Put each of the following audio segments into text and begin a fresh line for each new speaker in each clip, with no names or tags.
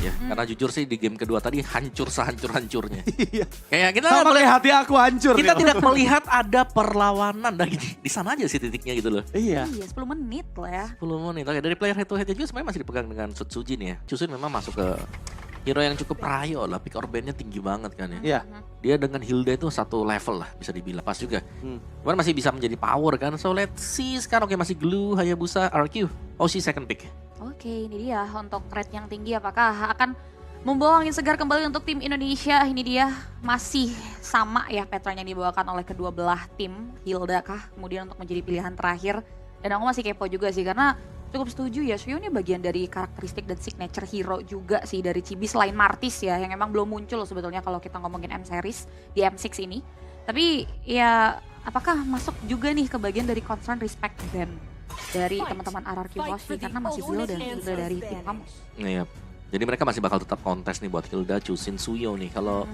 ya. Karena jujur sih di game kedua tadi hancur sehancur-hancurnya.
Iya.
Kayak kita
Sama kayak hati aku hancur.
kita
nih.
tidak melihat ada perlawanan di sana aja sih titiknya gitu loh.
Iya.
Iya 10 menit lah ya.
10 menit. Oke, dari player head to head juga sebenarnya masih dipegang dengan Sutsujin ya. Chusin memang masuk ke hero yang cukup rayo lah, pick orbandnya tinggi banget kan ya.
Iya.
Dia dengan Hilda itu satu level lah bisa dibilang pas juga.
Hmm.
Cuman masih bisa menjadi power kan. So let's see sekarang oke masih Glue, Hayabusa, RQ. Oshi second pick.
Oke, ini dia untuk rate yang tinggi apakah akan membawa angin segar kembali untuk tim Indonesia. Ini dia masih sama ya pattern yang dibawakan oleh kedua belah tim. Hilda kah kemudian untuk menjadi pilihan terakhir. Dan aku masih kepo juga sih karena cukup setuju ya, Suyo ini bagian dari karakteristik dan signature hero juga sih dari Chibi selain Martis ya yang emang belum muncul sebetulnya kalau kita ngomongin M-Series di M6 ini. Tapi ya apakah masuk juga nih ke bagian dari concern respect band dari teman-teman RRQ Hoshi karena masih Hilda dari tim Famos.
Iya. Jadi mereka masih bakal tetap kontes nih buat Hilda, Chusin, Suyo nih. Kalau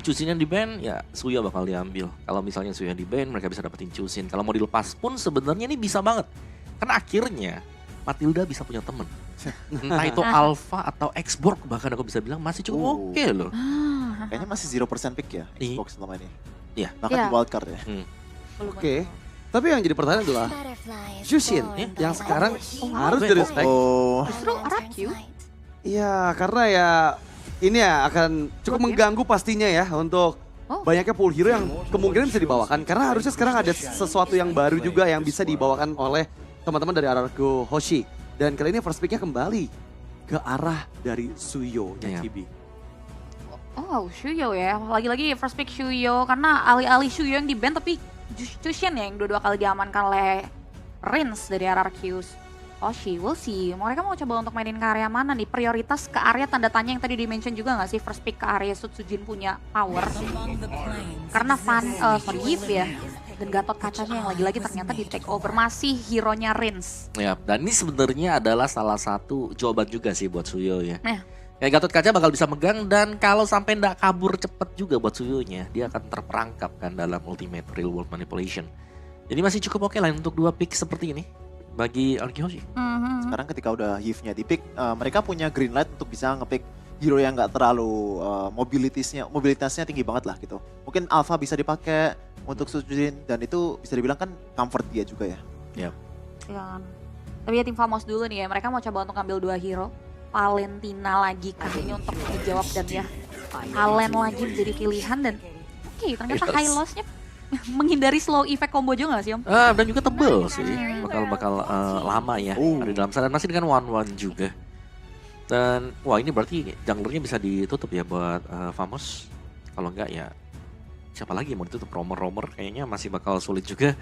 Chusin yang di ban ya Suyo bakal diambil. Kalau misalnya Suyo yang di ban mereka bisa dapetin Chusin. Kalau mau dilepas pun sebenarnya ini bisa banget. Karena akhirnya Matilda bisa punya temen. Entah itu Alpha atau Xborg bahkan aku bisa bilang masih cukup oke loh.
Kayaknya masih 0% pick ya
Iya.
Xbox selama ini.
Iya.
Bahkan
Iya.
di wildcard ya.
Oke. Tapi yang jadi pertanyaan adalah Jushin yang sekarang harus di respect.
Oh,
Justru RRQ.
Iya, karena ya ini ya akan cukup mengganggu pastinya ya untuk banyaknya pool hero yang kemungkinan bisa dibawakan. Karena harusnya sekarang ada sesuatu yang baru juga yang bisa dibawakan oleh teman-teman dari RRQ Hoshi. Dan kali ini first picknya kembali ke arah dari Suyo
Iya.
Chibi.
Oh, Shuyo ya. Lagi-lagi first pick Shuyo karena alih-alih Shuyo yang di ban tapi Jushin ya yang dua-dua kali diamankan oleh Rins dari RRQ Hoshi. We'll see. Mereka mau coba untuk mainin ke area mana nih? Prioritas ke area tanda tanya yang tadi di-mention juga gak sih? First pick ke area Sutsujin punya power. Karena Yves ya. Dan Gatot Kacanya yang lagi-lagi ternyata di take over. Masih hero-nya Rins.
Ya, dan ini sebenarnya adalah salah satu jawaban juga sih buat Suyo ya.
Nah.
Kayak Gatot Kaca bakal bisa megang dan kalau sampai ndak kabur cepet juga buat Suyonya, dia akan terperangkap kan dalam Ultimate Real World Manipulation. Jadi masih cukup oke lah untuk dua pick seperti ini bagi RRQ Hoshi.
sekarang ketika udah Yves-nya di pick, mereka punya green light untuk bisa ngepick hero yang nggak terlalu mobilitasnya tinggi banget lah gitu. Mungkin Alpha bisa dipakai untuk Sutsujin dan itu bisa dibilang kan comfort dia juga ya.
Ya.
Ya. Tapi ya tim Famos dulu nih ya, mereka mau coba untuk ambil dua hero. Valentina lagi kah ini untuk dijawab dan ya Halen lagi menjadi pilihan dan oke ternyata
Yes.
high loss-nya menghindari slow effect combo juga gak sih Om?
Dan juga tebel sih, bakal lama ya ada dalam sana. Dan masih dengan 1-1 juga. Dan wah ini berarti junglernya bisa ditutup ya buat Famos. Kalau enggak ya siapa lagi yang mau ditutup, romer kayaknya masih bakal sulit juga.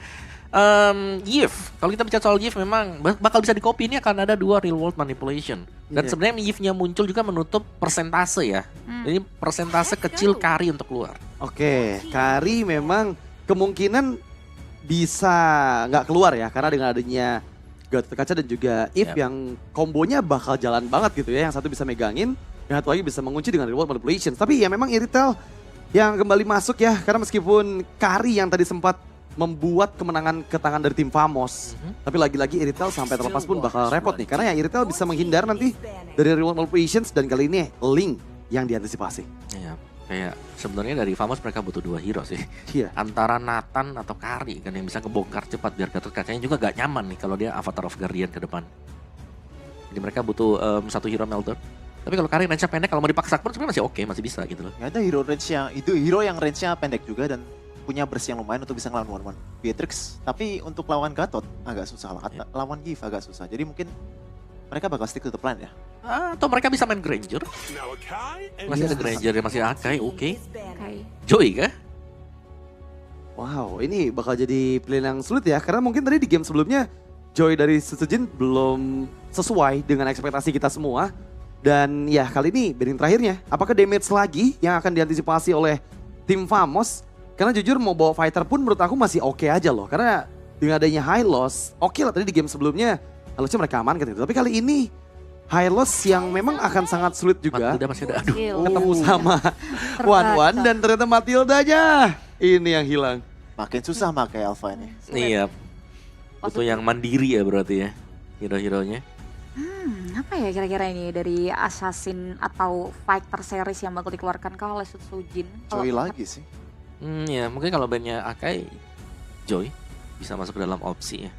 Yves, kalau kita bicara soal Yves memang bakal bisa di-copy, ini akan ada dua real world manipulation. Dan
Iya.
sebenarnya Yves-nya muncul juga menutup persentase ya. Jadi persentase kecil carry untuk keluar.
Oke, Kari memang kemungkinan bisa nggak keluar ya karena dengan adanya Gatot Kaca dan juga If
Yap.
yang kombonya bakal jalan banget gitu ya. Yang satu bisa megangin, yang satu lagi bisa mengunci dengan reward manipulation. Tapi ya memang Iritel yang kembali masuk ya karena meskipun Kari yang tadi sempat membuat kemenangan ke tangan dari tim Famos. Tapi lagi-lagi Iritel sampai terlepas pun bakal repot nih. Karena ya Iritel bisa menghindar nanti dari reward manipulations dan kali ini Link yang diantisipasi.
Ya, kayak sebenarnya dari Famos mereka butuh dua hero sih.
Iya.
Antara Nathan atau Kari kan yang bisa ngebongkar cepat biar Gatot Kacanya juga gak nyaman nih kalau dia Avatar of Guardian ke depan. Jadi mereka butuh satu hero melter. Tapi kalau Kari range-nya pendek kalau mau dipaksa pun sebenarnya masih oke, masih bisa gitu loh.
Ya ada hero yang range-nya pendek juga dan punya burst yang lumayan untuk bisa ngelawan one-one Beatrix. Tapi untuk lawan Gatot agak susah lah. Lawan Yves agak susah. Jadi mungkin mereka bakal stick to the plan ya.
Atau mereka bisa main Granger. Masih ada Granger yang masih Akai, oke.
Oke.
Joy kah?
Wow, ini bakal jadi pilihan yang sulit ya. Karena mungkin tadi di game sebelumnya Joy dari Sutsujin belum sesuai dengan ekspektasi kita semua. Dan ya kali ini banding terakhirnya, apakah damage lagi yang akan diantisipasi oleh tim Famos? Karena jujur mau bawa fighter pun menurut aku masih oke aja loh. Karena dengan adanya high loss, oke lah tadi di game sebelumnya harusnya mereka amankan itu. Tapi kali ini high loss yang memang akan sangat sulit juga.
Matilda masih ada, aduh.
Ketemu sama Wan dan ternyata Matildanya ini yang hilang.
Makin susah pakai Alpha ini.
Iya. Butuh yang mandiri ya berarti ya, hero-heronya.
Siapa ya kira-kira ini dari Assassin atau Fighter series yang bakal dikeluarkan oleh Sutsujin?
Joy lagi sih.
Ya mungkin kalau bandnya Akai, Joy bisa masuk ke dalam opsi ya.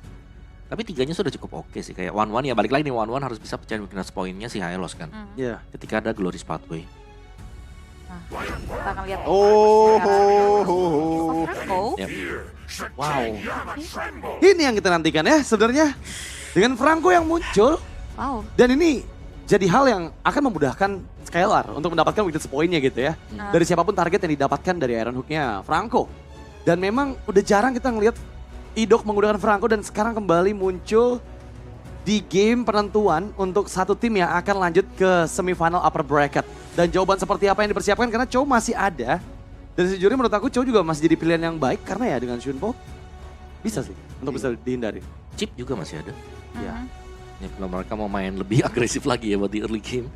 Tapi tiganya sudah cukup oke sih, kayak One ya balik lagi nih One harus bisa pecahin weakness poinnya si Hylos kan.
Iya.
Ketika ada Glorious Pathway.
Nah, kita akan lihat. Franco.
Yep.
Wow. Ini yang kita nantikan ya sebenarnya. Dengan Franco yang muncul.
Wow.
Dan ini jadi hal yang akan memudahkan Skylar untuk mendapatkan weakness poinnya gitu ya. Dari siapapun target yang didapatkan dari Iron Hook-nya Franco. Dan memang udah jarang kita ngelihat Idok menggunakan Franco dan sekarang kembali muncul di game penentuan untuk satu tim yang akan lanjut ke semifinal upper bracket. Dan jawaban seperti apa yang dipersiapkan karena Chow masih ada. Dan sejujurnya menurut aku Chow juga masih jadi pilihan yang baik karena ya dengan Shunpo bisa sih untuk bisa dihindari.
Chip juga masih ada.
Ya.
Ya, kalau mereka mau main lebih agresif lagi ya buat di early game.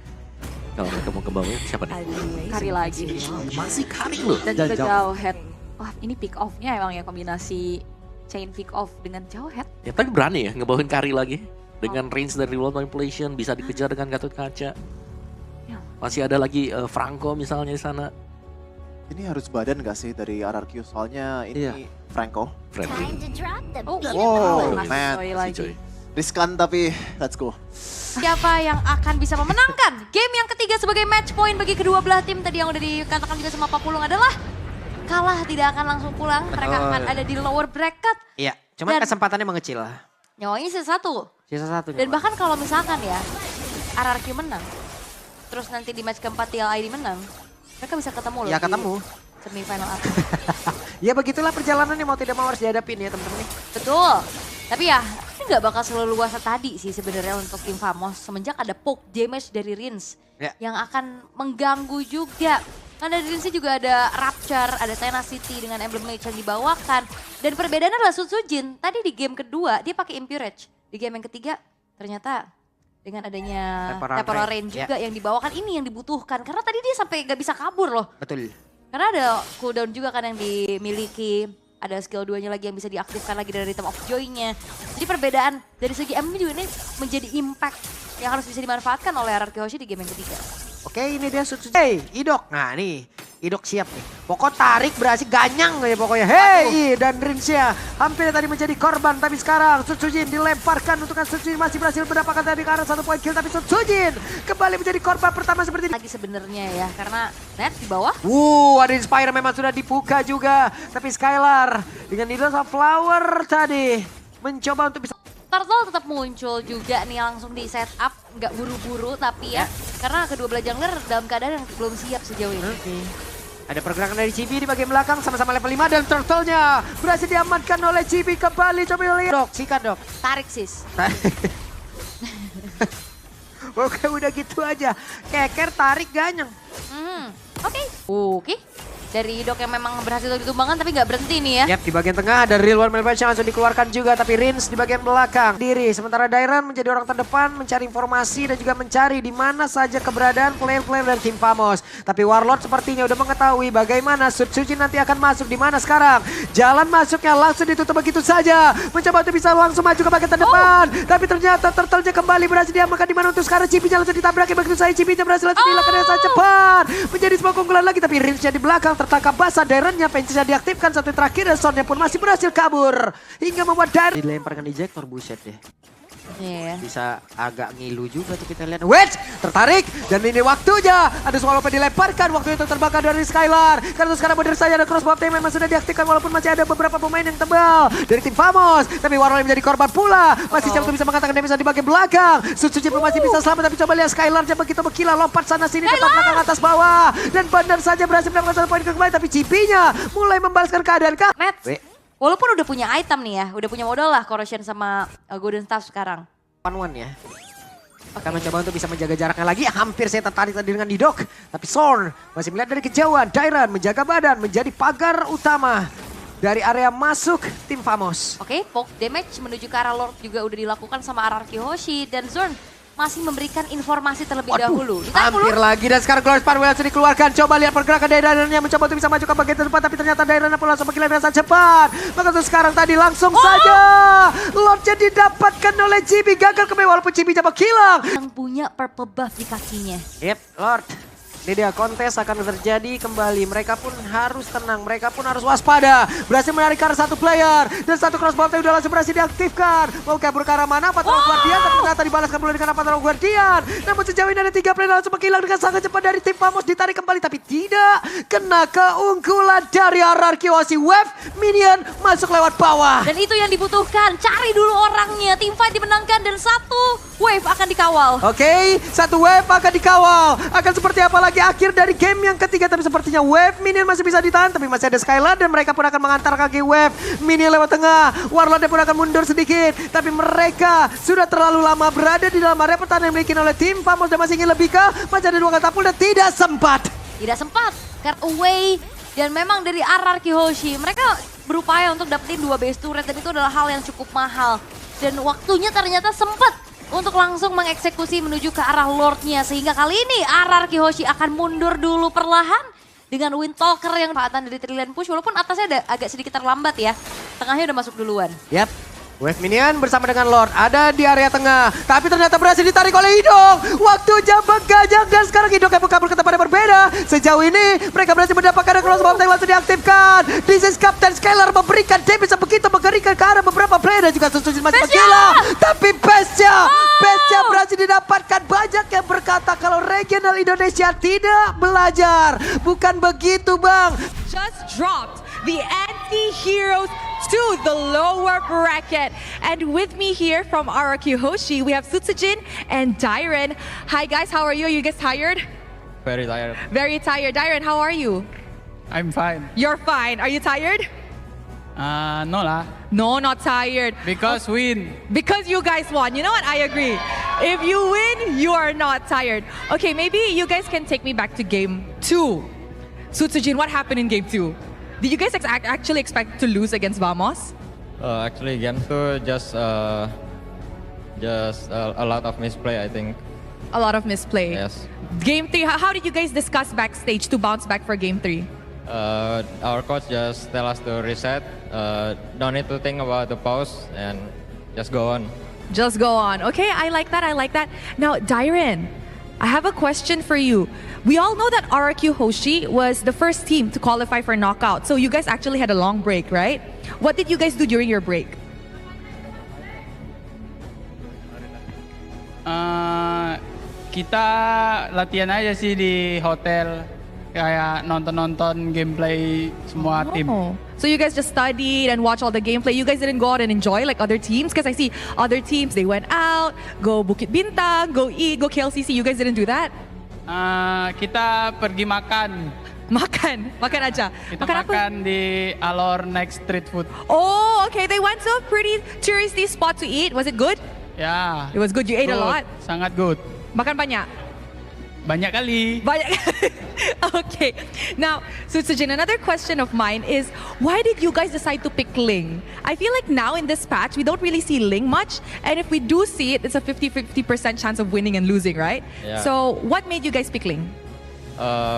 Kalau mereka mau ke bawah siapa nih?
Kari lagi.
Masih Kari loh.
Dan juga Jauhead. Wah ini pick off-nya emang ya kombinasi chain pick off dengan Jauhead.
Ya tapi berani ya ngebawain Kari lagi. Dengan range dari remote manipulation bisa dikejar dengan Gatot Kaca.
Ya.
Masih ada lagi Franco misalnya di sana.
Ini harus badan gak sih dari RRQ? Soalnya ini Franco.
Friendly.
Oh,
Wow,
masih
man.
Joy
Si
lagi.
Joy.
Riskan tapi let's go.
Siapa yang akan bisa memenangkan game yang ketiga sebagai match point bagi kedua belah tim tadi yang udah dikatakan juga sama Pak Pulung adalah kalah tidak akan langsung pulang. Mereka akan ada di lower bracket.
Iya, cuman
Dan-
kesempatannya mengecil lah.
Nyawanya sisa satu.
Sisa satu.
Dan bahkan kalau misalkan ya RRQ menang, terus nanti di match keempat TLID menang, mereka bisa ketemu loh.
Ya
di
ketemu.
Semifinal up.
Ya begitulah perjalanannya mau tidak mau harus dihadapin ya teman-teman nih.
Betul. Tapi ya ini nggak bakal selalu luas tadi sih sebenarnya untuk tim Famos semenjak ada poke damage dari Rins
Ya.
yang akan mengganggu juga. Karena dari Rins juga ada Rapture, ada Tenacity dengan emblem mage yang dibawakan. Dan perbedaannya adalah Sutsujin. Tadi di game kedua dia pakai Impurage. Di game yang ketiga ternyata dengan adanya
Temporal
Rain
Rain,
juga yang dibawakan ini yang dibutuhkan. Karena tadi dia sampai nggak bisa kabur loh.
Betul.
Karena ada cooldown juga kan yang dimiliki. Ada skill 2-nya lagi yang bisa diaktifkan lagi dari Rhythm of Joy-nya. Jadi perbedaan dari segi MM juga ini menjadi impact yang harus bisa dimanfaatkan oleh RRQ Hoshi di game yang ketiga.
Oke ini dia Sutsujin. Hey Idok. Nah nih Idok siap nih. Pokok tarik berhasil ganyang ya pokoknya. Hey dan Rinsya hampir tadi menjadi korban. Tapi sekarang Sutsujin dilemparkan untuk Sutsujin masih berhasil mendapatkan tadi ke arah 1 point kill. Tapi Sutsujin kembali menjadi korban pertama seperti ini.
Lagi sebenarnya ya karena net di bawah.
Ada Inspire memang sudah dibuka juga. Tapi Skylar dengan Needles of Flower tadi mencoba untuk bisa.
Turtle tetap muncul juga nih langsung di setup. Nggak buru-buru tapi ya. Karena kedua belah jungler dalam keadaan yang belum siap sejauh ini.
Ada pergerakan dari Chibi di bagian belakang sama-sama level 5 dan Turtle-nya berhasil diamankan oleh Chibi kembali. Coba lihat. Dok, sikat dok.
Tarik sis.
Oke udah gitu aja. Keker tarik ganyang.
Oke. Dari Idok yang memang berhasil ditumbangkan tapi nggak berhenti nih ya.
Yap, di bagian tengah ada Real One Manipulation langsung dikeluarkan juga. Tapi Rins di bagian belakang diri. Sementara Dairan menjadi orang terdepan mencari informasi dan juga mencari di mana saja keberadaan player-player dari tim Famos. Tapi Warlord sepertinya udah mengetahui bagaimana Sutsujin nanti akan masuk di mana sekarang. Jalan masuknya langsung ditutup begitu saja. Mencoba untuk bisa langsung maju ke bagian terdepan. Tapi ternyata Turtle-nya kembali berhasil diamankan di mana untuk sekarang Chibi-nya langsung ditabraki begitu saja. Chibi-nya berhasil langsung dilakukan dengan sangat cepat. Menjadi sebuah keunggulan lagi tapi Rinsnya di belakang tertangkap basah. Dairannya pensinya diaktifkan satu terakhir dan Sonnya pun masih berhasil kabur. Hingga membuat Dairan dilemparkan ejector buset deh.
Iya.
Bisa agak ngilu juga tuh kita lihat. Wedge tertarik dan ini waktunya. Ada Swallow dilemparkan waktu itu terbakar dari Skylar. Karena sekarang benar saja ada crossbow yang memang sudah diaktifkan walaupun masih ada beberapa pemain yang tebal dari tim Famos. Tapi Warlord menjadi korban pula. Masih jauh bisa mengatakan damage di bagian belakang. Sutsujin masih bisa selamat tapi coba lihat Skylar begitu berkilau lompat sana sini depan belakang atas bawah. Dan benar saja berhasil mendapatkan 1 poin kembali tapi Chibi-nya mulai membalaskan keadaan kah?
Net.
Weh.
Walaupun udah punya item nih ya, udah punya modal lah Corrosion sama Golden Staff sekarang.
One ya. Akan mencoba untuk bisa menjaga jaraknya lagi. Hampir saya tertarik tadi dengan Didok. Tapi Sorn masih melihat dari kejauhan. Dairan menjaga badan menjadi pagar utama dari area masuk tim Famos.
Oke, poke damage menuju ke arah Lord juga udah dilakukan sama RRQ Hoshi dan Zorn masih memberikan informasi terlebih
Waduh,
dahulu.
hampir lagi dan sekarang Glorious Spark langsung dikeluarkan. Coba lihat pergerakan Dairannya mencoba untuk bisa maju ke bagian depan, tapi ternyata Dairannya pun langsung berkilat dengan sangat cepat. Maka sekarang tadi langsung saja Lordnya didapatkan oleh GB, gagal kembali walaupun GB coba hilang.
Yang punya purple buff di kakinya.
Yep, Lord. Ini dia, kontes akan terjadi kembali. Mereka pun harus tenang, mereka pun harus waspada. Berhasil menarik ke arah satu player. Dan satu crossbow udah langsung berhasil diaktifkan. Mau kabur ke arah mana? Patrol Guardian, tapi ternyata dibalaskan dulu dengan Patrol Guardian. Namun sejauh ini ada 3 player langsung menghilang dengan sangat cepat dari tim Famos. Ditarik kembali, tapi tidak kena keunggulan dari RRQ Hoshi. Wave minion masuk lewat bawah.
Dan itu yang dibutuhkan. Cari dulu orangnya. Team fight dimenangkan dan satu wave akan dikawal.
Oke, satu wave akan dikawal. Akan seperti apa lagi akhir dari game yang ketiga, tapi sepertinya wave minion masih bisa ditahan, tapi masih ada Skylar dan mereka pun akan mengantar kaki wave minion lewat tengah. Warlord pun akan mundur sedikit, tapi mereka sudah terlalu lama berada di dalam area pertahanan yang dimiliki oleh tim Famos dan masih ingin lebih ke masih ada 2 katapult dan tidak sempat.
Tidak sempat. Cut away. Dan memang dari RRQ Hoshi, mereka berupaya untuk dapetin 2 base turret dan itu adalah hal yang cukup mahal. Dan waktunya ternyata sempat untuk langsung mengeksekusi menuju ke arah Lordnya. Sehingga kali ini RRQ Hoshi akan mundur dulu perlahan dengan Windtalker yang manfaatan dari Trillion Push. Walaupun atasnya ada agak sedikit terlambat ya. Tengahnya udah masuk duluan.
Yap. Wave minion bersama dengan Lord ada di area tengah, tapi ternyata berhasil ditarik oleh Idong. Waktunya bergajang dan sekarang Idong kabur ke tempat yang berbeda. Sejauh ini mereka berhasil mendapatkan crossbow yang langsung diaktifkan. This is Captain Skylar memberikan damage yang begitu mengerikan ke arah beberapa player dan juga Susujin masih menggila. Tapi Bestia berhasil didapatkan. Banyak yang berkata kalau regional Indonesia tidak belajar. Bukan begitu Bang.
Just dropped the anti-heroes to the lower bracket. And with me here from RRQ Hoshi, we have Sutsujin and Dairen. Hi guys, how are you? Are you guys tired?
Very tired.
Very tired. Dairen, how are you?
I'm fine.
You're fine. Are you tired?
No lah.
No, not tired.
Because win.
Because you guys won. You know what? I agree. If you win, you are not tired. Okay, maybe you guys can take me back to game 2. Sutsujin, what happened in game 2? Did you guys actually expect to lose against Vamos?
Actually, game 2 just a lot of misplay, I think.
A lot of misplay.
Yes.
Game 3, how did you guys discuss backstage to bounce back for game 3?
Our coach just tell us to reset. Don't need to think about the pause and just go on.
Just go on. Okay, I like that. I like that. Now, Dairen, I have a question for you. We all know that RRQ Hoshi was the first team to qualify for knockout. So you guys actually had a long break, right? What did you guys do during your break?
Kita latihan aja sih di hotel, kayak nonton-nonton gameplay semua tim.
Oh. So you guys just studied and watched all the gameplay. You guys didn't go out and enjoy like other teams? Because I see other teams, they went out, go Bukit Bintang, go eat, go KLCC. You guys didn't do that?
Kita pergi makan.
Makan aja.
Kita
Makan apa?
makan di Alor Next Street Food.
Oh, okay. They went to a pretty touristy spot to eat. Was it good?
Ya.
It was good. You ate a
good.
lot.
Sangat good.
Makan banyak.
Banyak kali.
Banyak. Okay. Now, Sutsujin, another question of mine is, why did you guys decide to pick Ling? I feel like now in this patch, we don't really see Ling much. And if we do see it, it's a 50-50% chance of winning and losing, right?
Yeah.
So, what made you guys pick Ling?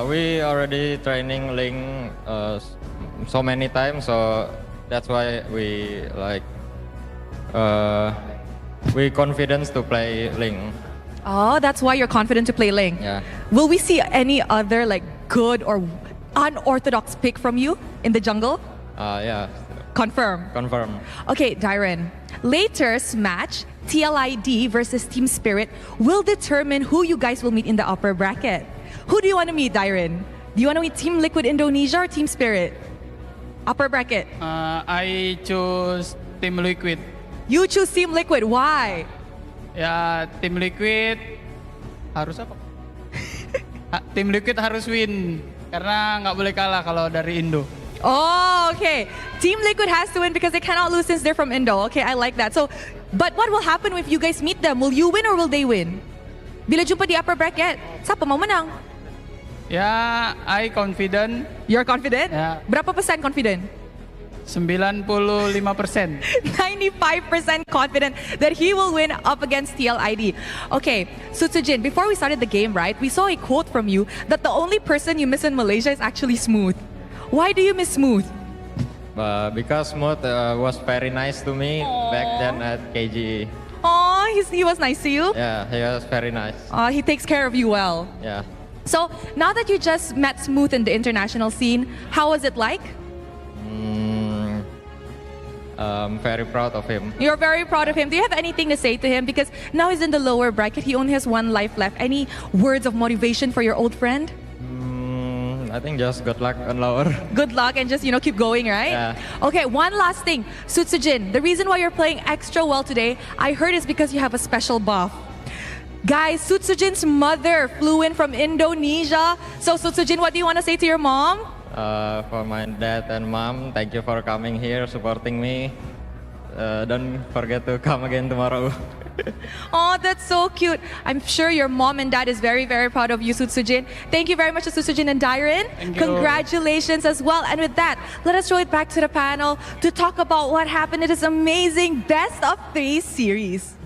We already training Ling so many times, so that's why we we confidence to play Ling.
Oh, that's why you're confident to play Ling.
Yeah.
Will we see any other like good or unorthodox pick from you in the jungle?
Yeah.
Confirm.
Confirm.
Okay, Dairen. Later's match, TLID versus Team Spirit, will determine who you guys will meet in the upper bracket. Who do you want to meet, Dairen? Do you want to meet Team Liquid Indonesia or Team Spirit? Upper bracket.
I choose Team Liquid.
You choose Team Liquid. Why?
Ya, Team Liquid harus apa? Team Liquid harus win karena nggak boleh kalah kalau dari Indo.
Oh, okay. Team Liquid has to win because they cannot lose since they're from Indo. Okay, I like that. So, but what will happen if you guys meet them? Will you win or will they win? Bila jumpa di upper bracket, siapa mau menang?
Ya, I confident.
You're confident?
Ya.
Berapa persen confident?
95%.
95% confident that he will win up against TLID. Okay, so Sujin, before we started the game, right, we saw a quote from you that the only person you miss in Malaysia is actually Smooth. Why do you miss Smooth?
Because Smooth was very nice to me back then at KGE.
Oh, he was nice to you?
Yeah, he was very nice.
He takes care of you well.
Yeah.
So now that you just met Smooth in the international scene, how was it like?
I'm very proud of him.
You're very proud of him. Do you have anything to say to him? Because now he's in the lower bracket. He only has one life left. Any words of motivation for your old friend?
I think just good luck on lower.
Good luck and just, keep going, right?
Yeah.
Okay, one last thing. Sutsujin, the reason why you're playing extra well today, I heard is because you have a special buff. Guys, Sutsujin's mother flew in from Indonesia. So Sutsujin, what do you want to say to your mom?
For my dad and mom, thank you for coming here, supporting me. Don't forget to come again tomorrow.
Oh, that's so cute. I'm sure your mom and dad is very, very proud of you, Sutsujin. Thank you very much to Sutsujin and Dairen.
Thank you.
Congratulations as well. And with that, let us throw it back to the panel to talk about what happened in this amazing Best of 3 series.